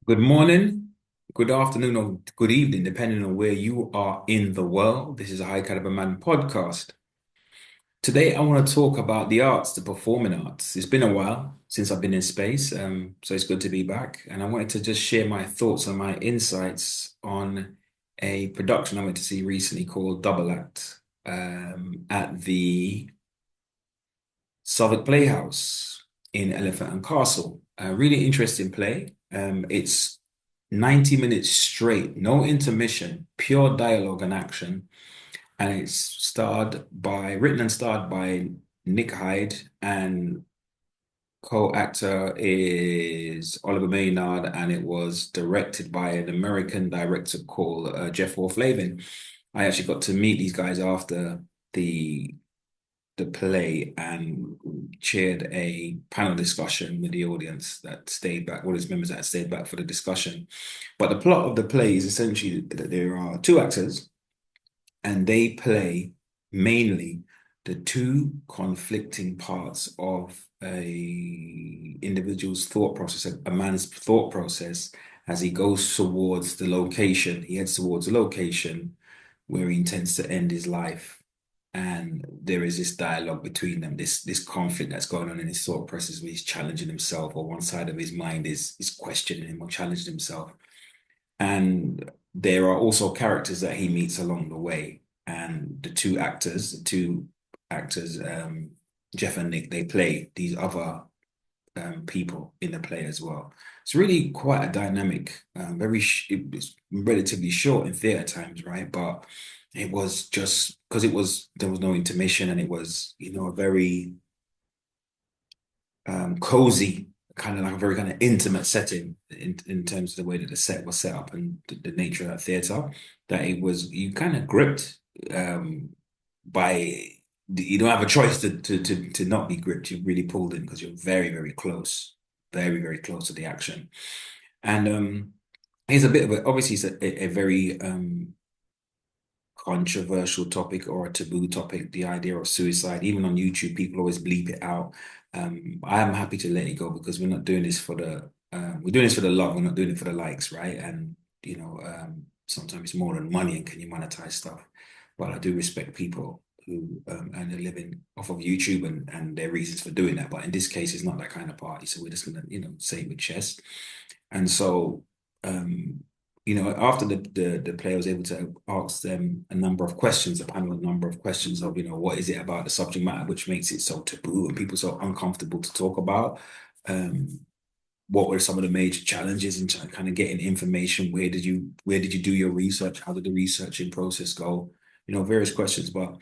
Good morning, good afternoon, or good evening, depending on where you are in the world. This is a High Caliber Man podcast. Today, I want to talk about the arts, the performing arts. It's been a while since I've been in space, so it's good to be back. And I wanted to just share my thoughts and my insights on a production I went to see recently called Double Act at the Southwark Playhouse in Elephant and Castle. A really interesting play. It's 90 minutes straight, no intermission, pure dialogue and action. And it's written and starred by Nick Hyde, and co-actor is Oliver Maynard, and it was directed by an American director called Jeff Hall-Flavin. I actually got to meet these guys after the the play and chaired a panel discussion with the audience that stayed back, all its members that stayed back for the discussion. But the plot of the play is essentially that there are two actors and they play mainly the two conflicting parts of a individual's thought process, a man's thought process as he goes towards the location, he heads towards the location where he intends to end his life. And there is this dialogue between them, this conflict that's going on in his thought process where he's challenging himself, or one side of his mind is questioning him or challenging himself. And there are also characters that he meets along the way. And the two actors, Jeff and Nick, they play these other people in the play as well. It's really quite a dynamic, it was relatively short in theater times, right? But it was just because there was no intermission, and it was, a very cozy, kind of like a very kind of intimate setting in terms of the way that the set was set up and the nature of that theater, that it was, you kind of gripped by you don't have a choice to not be gripped. You're really pulled in because you're very, very close, very, very close to the action. And here's a bit of a obviously it's a very controversial topic or a taboo topic, the idea of suicide. Even on YouTube, people always bleep it out. I am happy to let it go because we're not doing this for the we're doing this for the love. We're not doing it for the likes, right? And sometimes it's more than money and can you monetize stuff. But I do respect people who earn a living off of YouTube and their reasons for doing that. But in this case, it's not that kind of party. So we're just gonna, say it with chest. And so after the player was able to ask them a number of questions, a panel, a number of questions of, what is it about the subject matter which makes it so taboo and people so uncomfortable to talk about? Um, what were some of the major challenges in kind of getting information? Where did you do your research? How did the researching process go? Various questions, but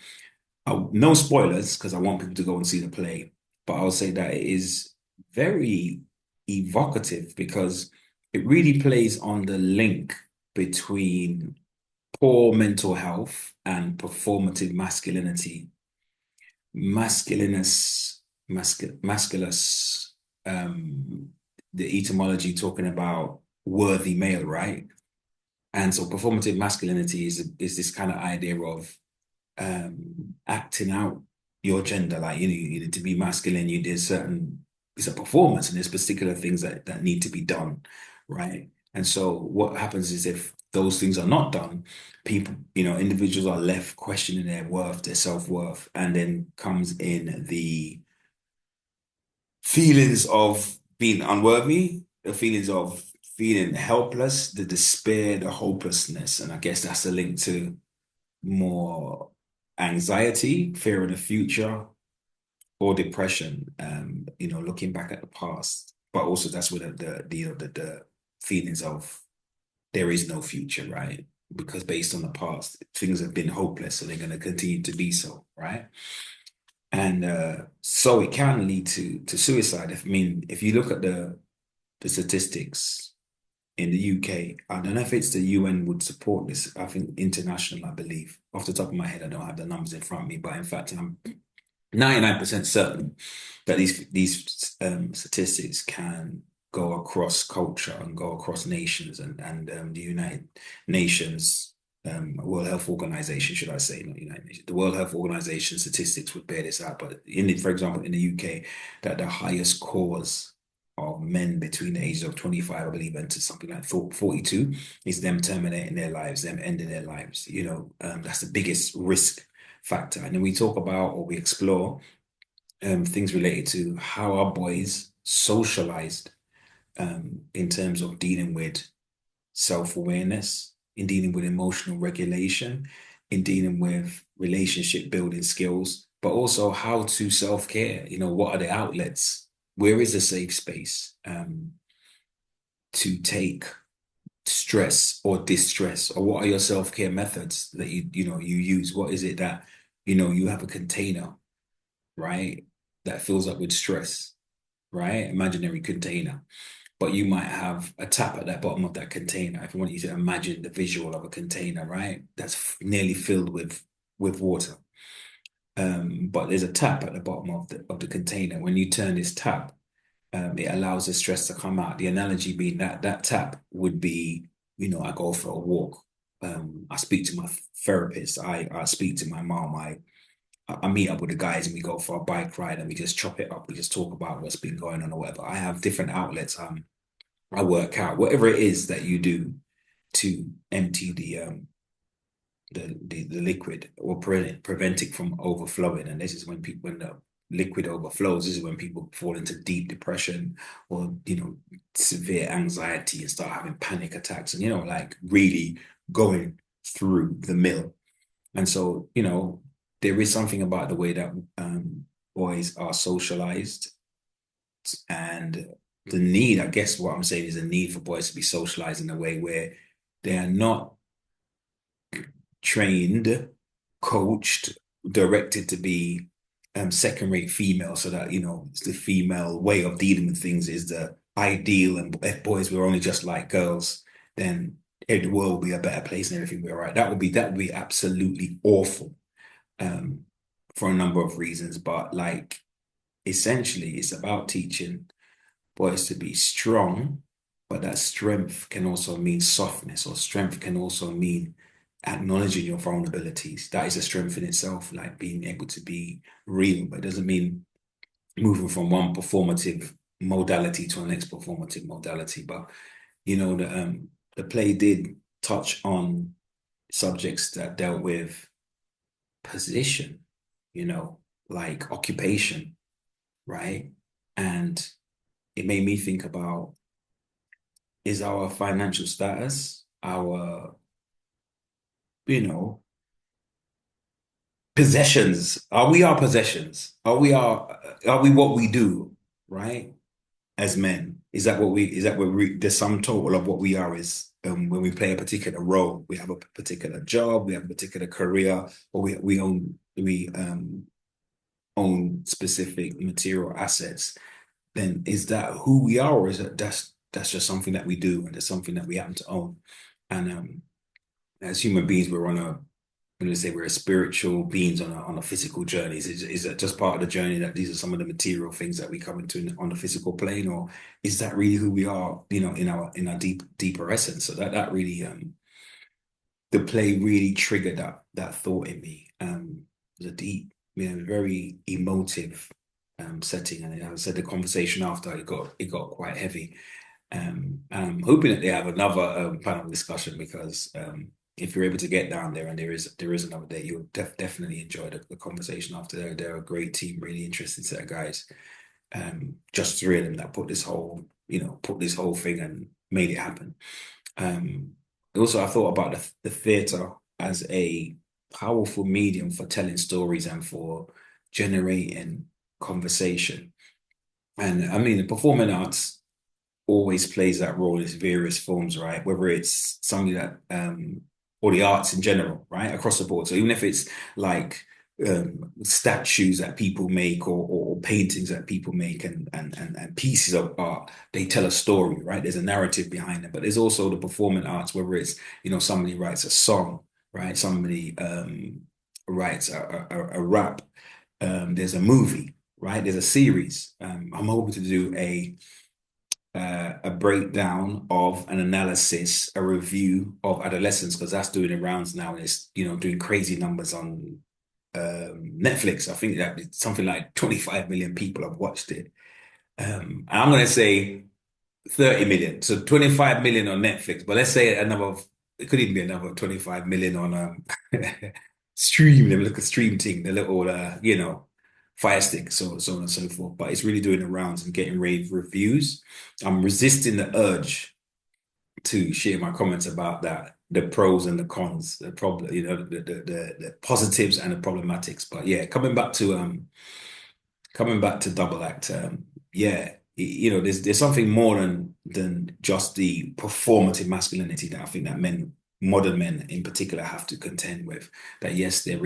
no spoilers because I want people to go and see the play. But I'll say that it is very evocative because it really plays on the link between poor mental health and performative masculinity. Masculus, the etymology talking about worthy male, right? And so performative masculinity is this kind of idea of acting out your gender. Like, you need to be masculine, it's a performance and there's particular things that need to be done, right? And so what happens is if those things are not done, people, individuals are left questioning their worth, their self-worth, and then comes in the feelings of being unworthy, the feelings of feeling helpless, the despair, the hopelessness. And I guess that's a link to more anxiety, fear of the future, or depression, looking back at the past. But also that's where the feelings of there is no future, right? Because based on the past, things have been hopeless, so they're going to continue to be so, right? And so it can lead to suicide. I mean, if you look at the statistics in the UK, I don't know if it's the UN would support this. I think international, I believe. Off the top of my head, I don't have the numbers in front of me, but in fact, I'm 99% certain that these statistics can go across culture and go across nations and the United Nations, World Health Organization, should I say, not United Nations, the World Health Organization statistics would bear this out. But for example, in the UK, that the highest cause of men between the ages of 25, I believe, and to something like 42 is them terminating their lives, them ending their lives. That's the biggest risk factor. And then we talk about or we explore things related to how our boys socialized in terms of dealing with self-awareness, in dealing with emotional regulation, in dealing with relationship building skills, but also how to self-care. What are the outlets? Where is a safe space to take stress or distress? Or what are your self-care methods that you use? What is it that you have a container, right? That fills up with stress, right? Imaginary container. But you might have a tap at that bottom of that container. If you want you to imagine the visual of a container, right? That's nearly filled with water. But there's a tap at the bottom of the container. When you turn this tap, it allows the stress to come out. The analogy being that tap would be, I go for a walk. I speak to my therapist. I speak to my mom. I meet up with the guys and we go for a bike ride and we just chop it up. We just talk about what's been going on or whatever. I have different outlets. I work out, whatever it is that you do to empty the liquid or prevent it from overflowing. And this is when the liquid overflows, this is when people fall into deep depression or severe anxiety and start having panic attacks and like really going through the mill. And so there is something about the way that boys are socialized and the need, I guess what I'm saying is a need for boys to be socialized in a way where they are not trained, coached, directed to be second-rate female, so that it's the female way of dealing with things is the ideal, and if boys were only just like girls, then the world would be a better place and everything would be all right. That would be absolutely awful for a number of reasons, but like essentially it's about teaching boys to be strong, but that strength can also mean softness, or strength can also mean acknowledging your vulnerabilities. That is a strength in itself, like being able to be real, but it doesn't mean moving from one performative modality to the next performative modality. But the play did touch on subjects that dealt with position, like occupation, right? And it made me think about, is our financial status, our, possessions, are we our possessions? Are we what we do, right? As men? Is that what the sum total of what we are is when we play a particular role, we have a particular job, we have a particular career, or we own specific material assets, then is that who we are, or is that's just something that we do and it's something that we happen to own? And as human beings, I'm going to say we're spiritual beings on a physical journey. Is that just part of the journey, that these are some of the material things that we come into on the physical plane, or is that really who we are, in our deeper essence? So that really the play really triggered that thought in me. It was a deep, very emotive setting, and I said the conversation after it got quite heavy. I'm hoping that they have another panel discussion because if you're able to get down there and there is another day, you'll definitely enjoy the conversation after. They're a great team, really interesting set of guys. Just three of them that put this whole thing and made it happen. Also, I thought about the theatre as a powerful medium for telling stories and for generating conversation. And I mean, the performing arts always plays that role in its various forms, right? Whether it's something that or the arts in general, right? Across the board. So even if it's like statues that people make or paintings that people make and pieces of art, they tell a story, right? There's a narrative behind them. But there's also the performing arts, whether it's, somebody writes a song, right? Somebody writes a rap. There's a movie, right? There's a series. I'm hoping to do a breakdown of an analysis, a review of adolescence, because that's doing the rounds now, and it's doing crazy numbers on Netflix. I think that it's something like 25 million people have watched it. And I'm going to say 30 million. So 25 million on Netflix, but let's say another, it could even be another 25 million on stream. Let me look at stream thing, the little, Fire Stick, so on and so forth. But it's really doing the rounds and getting rave reviews. I'm resisting the urge to share my comments about that, the pros and the cons, the problem, the positives and the problematics. But yeah, coming back to double act, yeah, there's something more than just the performative masculinity that I think that modern men in particular, have to contend with. That yes, there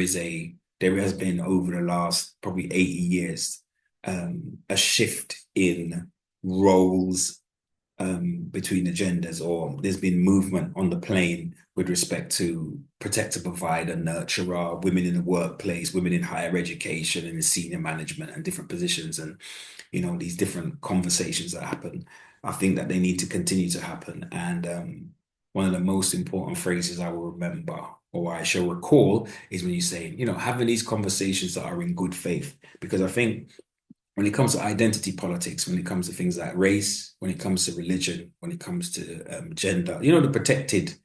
has been over the last probably 80 years, a shift in roles, between the genders, or there's been movement on the plane with respect to protector, provider, nurturer, women in the workplace, women in higher education and in senior management and different positions, and these different conversations that happen. I think that they need to continue to happen. And one of the most important phrases I will remember, or I shall recall, is when you say, having these conversations that are in good faith. Because I think when it comes to identity politics, when it comes to things like race, when it comes to religion, when it comes to gender, the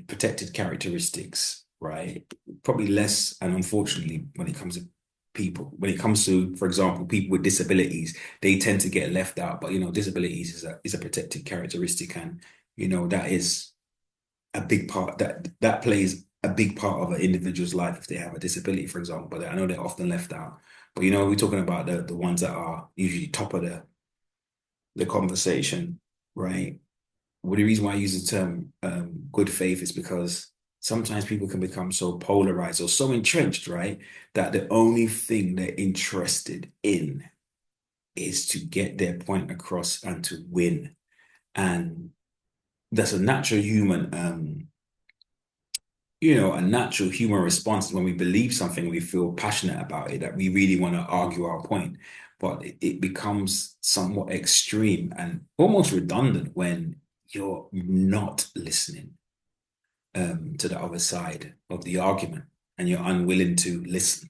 protected characteristics, right? Probably less, and unfortunately, when it comes to, for example, people with disabilities, they tend to get left out. But disabilities is a protected characteristic, and that is a big part that plays a big part of an individual's life if they have a disability, for example. But I know they're often left out. But we're talking about the ones that are usually top of the conversation, right? Well, the reason why I use the term good faith is because sometimes people can become so polarized or so entrenched, right? That the only thing they're interested in is to get their point across and to win. And that's a natural human response when we believe something, we feel passionate about it, that we really want to argue our point. But it becomes somewhat extreme and almost redundant when you're not listening, to the other side of the argument, and you're unwilling to listen.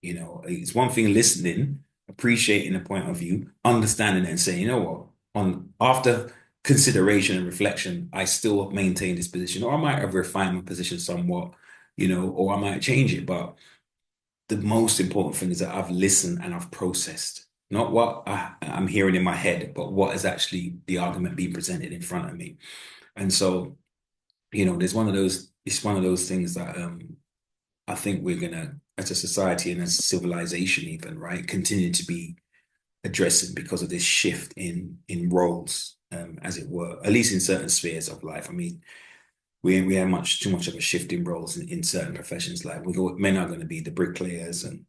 It's one thing listening, appreciating the point of view, understanding it, and saying, what, on after consideration and reflection, I still maintain this position, or I might have refined my position somewhat, or I might change it. But the most important thing is that I've listened and I've processed, not what I'm hearing in my head, but what is actually the argument being presented in front of me. And so, it's one of those things that I think we're gonna, as a society and as a civilization even, right, continue to be addressing because of this shift in roles, as it were, at least in certain spheres of life. I mean, we have much too much of a shift in roles in certain professions. Like men are going to be the bricklayers, and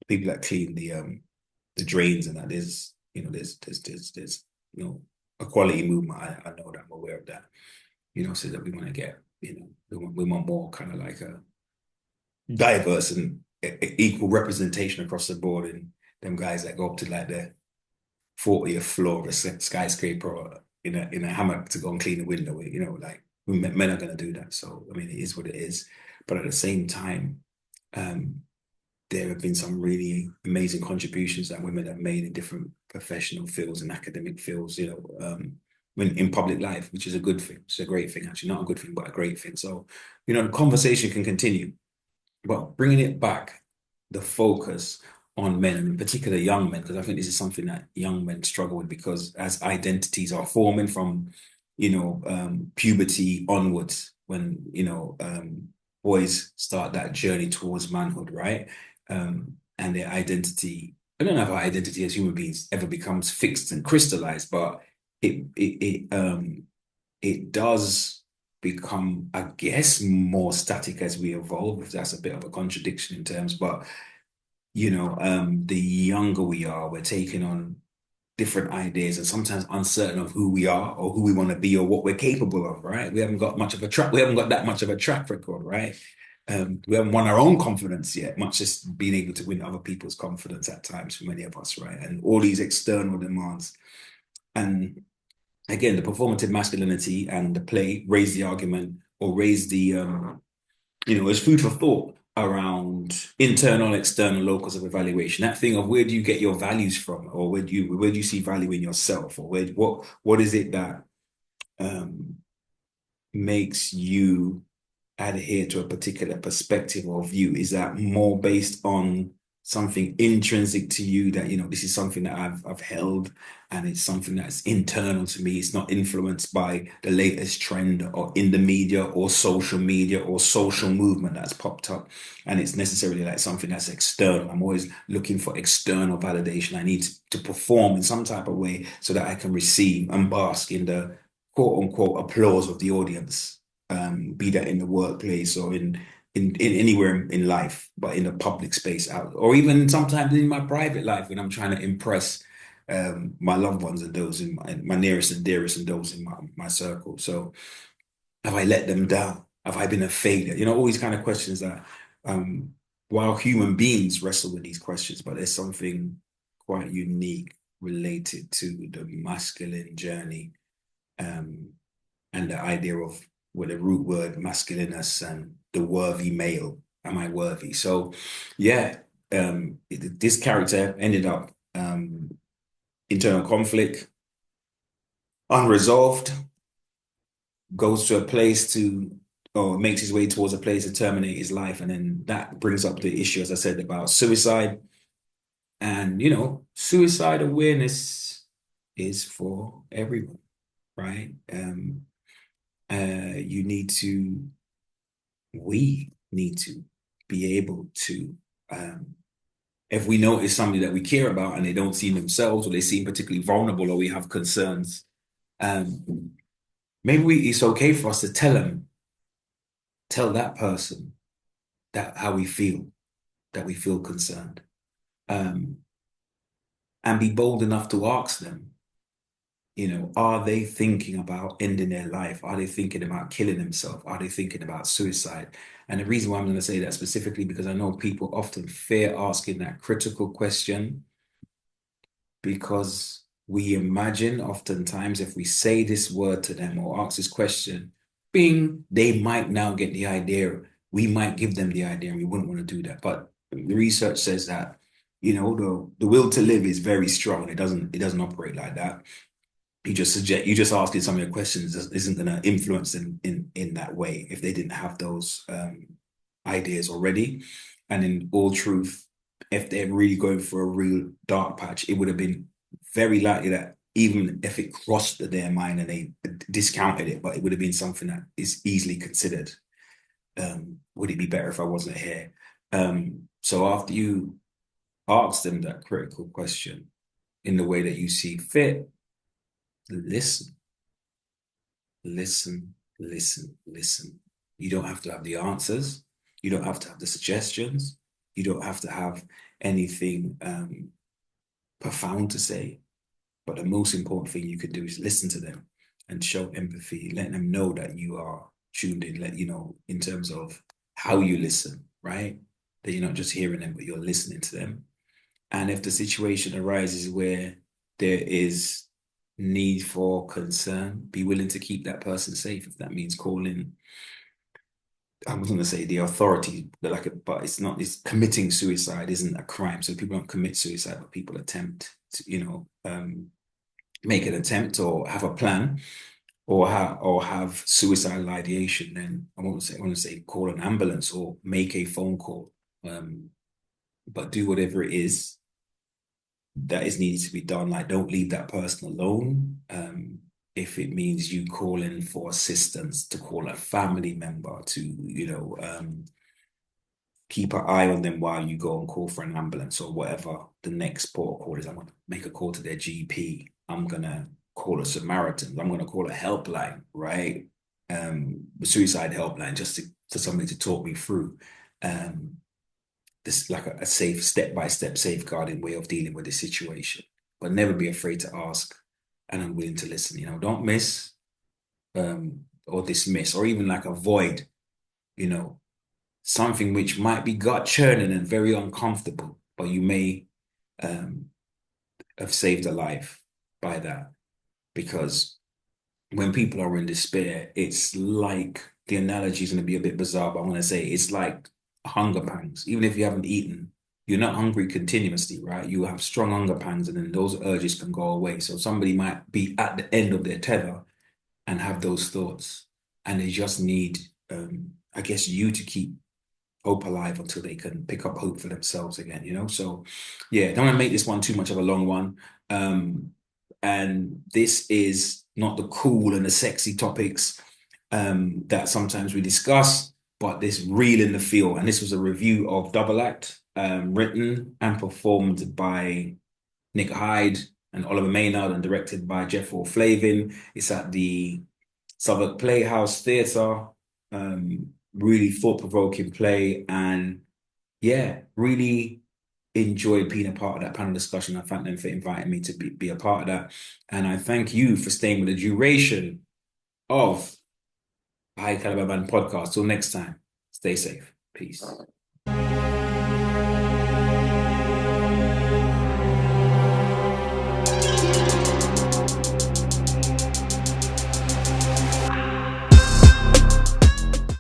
people that clean the drains, and that there's a quality movement. I know that, I'm aware of that. So that we want to get, we want more kind of like a diverse and equal representation across the board, and them guys that go up to like the 40th floor of a skyscraper, or in a hammock to go and clean the window. Like men are going to do that. So I mean, it is what it is. But at the same time, um, there have been some really amazing contributions that women have made in different professional fields and academic fields. When in public life, which is a good thing. It's a great thing, actually, not a good thing, but a great thing. So, the conversation can continue. But bringing it back, the focus on men, and in particular young men, because I think this is something that young men struggle with, because as identities are forming from, puberty onwards, when, boys start that journey towards manhood, right? And their identity, I don't know if our identity as human beings ever becomes fixed and crystallized, but it does become, I guess, more static as we evolve, if that's a bit of a contradiction in terms. But the younger we are, we're taking on different ideas and sometimes uncertain of who we are or who we want to be or what we're capable of, right? We haven't got that much of a track record, right? We haven't won our own confidence yet, much as being able to win other people's confidence at times for many of us, right? And all these external demands. And again, the performative masculinity and the play raise the argument, or raise the, it's food for thought. around internal, external locus of evaluation. That thing of where do you get your values from, or where do you see value in yourself, or what is it that um, makes you adhere to a particular perspective or view? Is that more based on something intrinsic to you that, this is something that I've held and it's something that's internal to me. It's not influenced by the latest trend or in the media or social movement that's popped up. And it's necessarily like something that's external. I'm always looking for external validation. I need to perform in some type of way so that I can receive and bask in the quote unquote applause of the audience, be that in the workplace or in anywhere in life, but in a public space out, or even sometimes in my private life when I'm trying to impress my loved ones and those in my nearest and dearest and those in my circle. So have I let them down? Have I been a failure? All these kind of questions that while human beings wrestle with these questions, but there's something quite unique related to the masculine journey, um, and the idea of with the root word masculinus and the worthy male. Am I worthy? So, yeah, this character ended up internal conflict, unresolved, goes to a place to, or makes his way towards a place to terminate his life. And then that brings up the issue, as I said, about suicide. And, suicide awareness is for everyone, right? You need to we need to be able to, if we notice somebody that we care about and they don't see themselves or they seem particularly vulnerable or we have concerns, maybe it's okay for us to tell that person that how we feel, that we feel concerned, um, and be bold enough to ask them, are they thinking about ending their life? Are they thinking about killing themselves? Are they thinking about suicide? And the reason why I'm going to say that specifically, because I know people often fear asking that critical question because we imagine oftentimes if we say this word to them or ask this question, bing, they might now get the idea. We might give them the idea and we wouldn't want to do that. But the research says that, the will to live is very strong. It doesn't operate like that. You just asking some of your questions isn't going to influence them in that way if they didn't have those ideas already. And in all truth, if they're really going for a real dark patch, it would have been very likely that even if it crossed their mind and they discounted it, but it would have been something that is easily considered. Would it be better if I wasn't here? So after you ask them that critical question in the way that you see fit, listen, listen, listen, listen. You don't have to have the answers. You don't have to have the suggestions. You don't have to have anything profound to say. But the most important thing you can do is listen to them and show empathy, let them know that you are tuned in, in terms of how you listen, right? That you're not just hearing them, but you're listening to them. And if the situation arises where there is need for concern, be willing to keep that person safe. If that means calling, I was going to say the authority, but it's not. It's committing suicide isn't a crime, so people don't commit suicide, but people attempt to, make an attempt or have a plan or have suicidal ideation. Then I want to say call an ambulance or make a phone call, but do whatever it is that is needed to be done. Like, don't leave that person alone. If it means you calling for assistance, to call a family member to, keep an eye on them while you go and call for an ambulance or whatever the next port of call is. I'm going to make a call to their GP. I'm going to call a Samaritan. I'm going to call a helpline, right? The suicide helpline, just for somebody to talk me through. This like a safe step-by-step safeguarding way of dealing with the situation, but never be afraid to ask, and I'm willing to listen. Don't miss or dismiss or even like avoid, you know, something which might be gut churning and very uncomfortable, but you may um, have saved a life by that. Because when people are in despair, it's like the analogy is going to be a bit bizarre, but I'm going to say it's like hunger pangs. Even if you haven't eaten, you're not hungry continuously, right? You have strong hunger pangs, and then those urges can go away. So somebody might be at the end of their tether and have those thoughts, and they just need, I guess, you to keep hope alive until they can pick up hope for themselves again, you know? So, yeah, don't want to make this one too much of a long one. Um, and this is not the cool and the sexy topics that sometimes we discuss, but this real in the feel. And this was a review of Double Act, written and performed by Nick Hyde and Oliver Maynard and directed by Jeff Hall-Flavin. It's at the Southwark Playhouse Theatre. Really thought-provoking play, and yeah, really enjoyed being a part of that panel discussion. I thank them for inviting me to be a part of that. And I thank you for staying with the duration of High Caliber Man podcast. Till next time, stay safe. Peace.